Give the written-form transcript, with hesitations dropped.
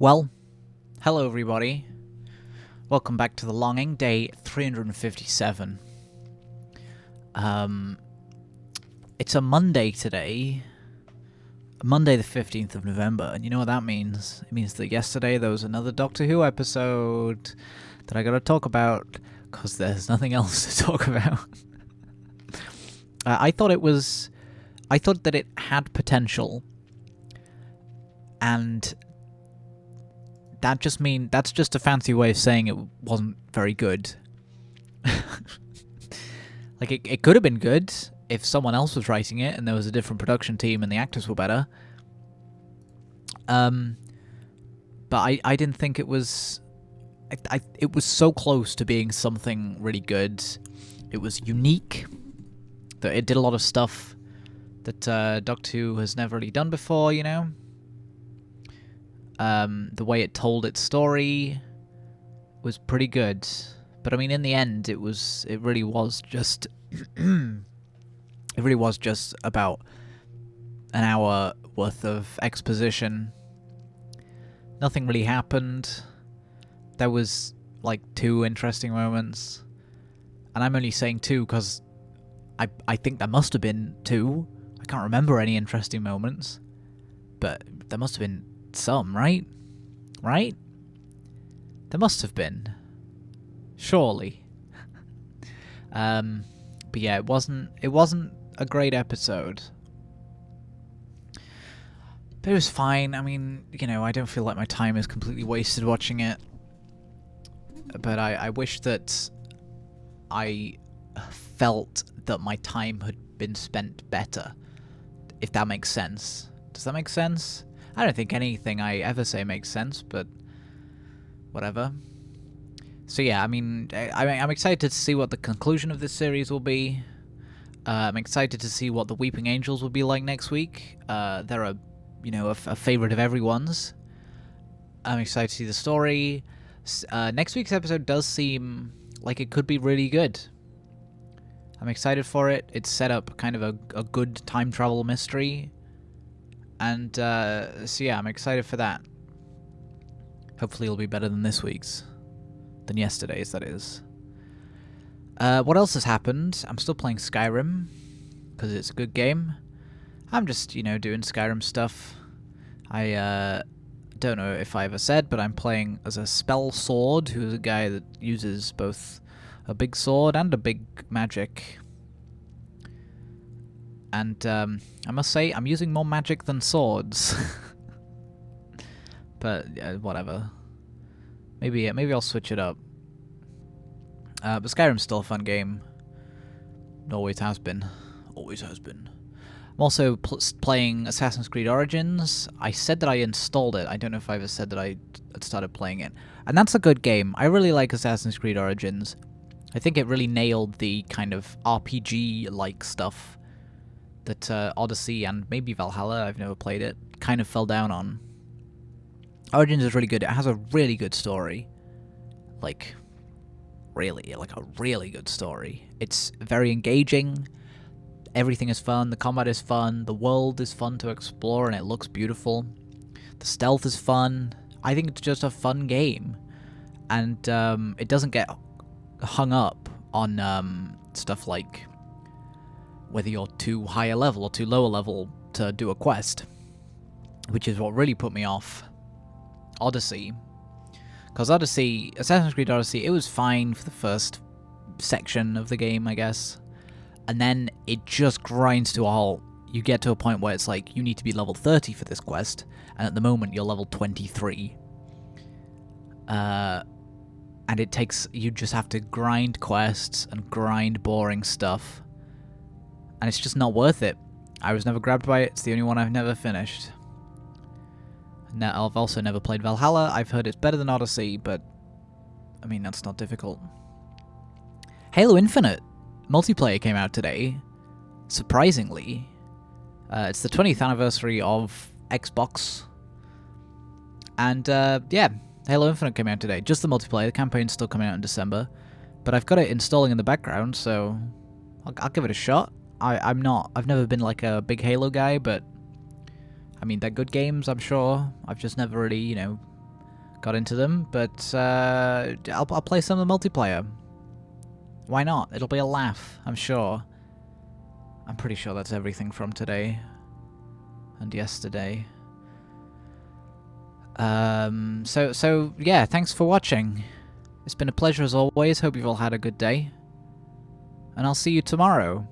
Well, hello everybody. Welcome back to The Longing, day 357. It's a Monday today. Monday the 15th of November, and you know what that means? It means that yesterday there was another Doctor Who episode that I gotta talk about, because there's nothing else to talk about. I thought that it had potential, and that's just a fancy way of saying it wasn't very good. Like, it could have been good if someone else was writing it and there was a different production team and the actors were better. But I didn't think it was... it was so close to being something really good. It was unique. That it did a lot of stuff that Doctor Who has never really done before, you know? The way it told its story was pretty good. But I mean, in the end, it really was just about an hour worth of exposition. Nothing really happened. There was like 2 interesting moments, and I'm only saying 2 because I think there must have been 2. I can't remember any interesting moments, but there must have been some, right? Right? There must have been. Surely. But yeah, it wasn't a great episode. But it was fine. I mean, you know, I don't feel like my time is completely wasted watching it. But I wish that I felt that my time had been spent better. If that makes sense. Does that make sense? I don't think anything I ever say makes sense, but whatever. So yeah, I mean, I'm excited to see what the conclusion of this series will be. I'm excited to see what the Weeping Angels will be like next week. They're a favorite of everyone's. I'm excited to see the story. Next week's episode does seem like it could be really good. I'm excited for it. It's set up kind of a good time travel mystery. And so yeah, I'm excited for that. Hopefully it'll be better than this week's. Than yesterday's, that is. What else has happened? I'm still playing Skyrim, because it's a good game. I'm just, doing Skyrim stuff. I don't know if I ever said, but I'm playing as a spell sword, who's a guy that uses both a big sword and a big magic. And I must say, I'm using more magic than swords. But whatever. Maybe I'll switch it up. But Skyrim's still a fun game. It always has been. Always has been. I'm also playing Assassin's Creed Origins. I said that I installed it. I don't know if I ever said that I had started playing it. And that's a good game. I really like Assassin's Creed Origins. I think it really nailed the kind of RPG-like stuff that Odyssey and maybe Valhalla, I've never played it, kind of fell down on. Origins is really good. It has a really good story. Like a really good story. It's very engaging. Everything is fun. The combat is fun. The world is fun to explore, and it looks beautiful. The stealth is fun. I think it's just a fun game. And it doesn't get hung up on stuff like whether you're too high a level or too low a level to do a quest, which is what really put me off Odyssey. Because Assassin's Creed Odyssey, it was fine for the first section of the game, I guess. And then it just grinds to a halt. You get to a point where it's like, you need to be level 30 for this quest, and at the moment you're level 23. And you just have to grind quests and grind boring stuff. And it's just not worth it. I was never grabbed by it. It's the only one I've never finished. Now, I've also never played Valhalla. I've heard it's better than Odyssey, but I mean, that's not difficult. Halo Infinite multiplayer came out today, surprisingly. It's the 20th anniversary of Xbox. And yeah, Halo Infinite came out today. Just the multiplayer. The campaign's still coming out in December. But I've got it installing in the background, so I'll give it a shot. I've never been like a big Halo guy, but I mean, they're good games, I'm sure. I've just never really, got into them, but I'll play some of the multiplayer. Why not? It'll be a laugh, I'm sure. I'm pretty sure that's everything from today and yesterday. So yeah, thanks for watching. It's been a pleasure as always. Hope you've all had a good day. And I'll see you tomorrow.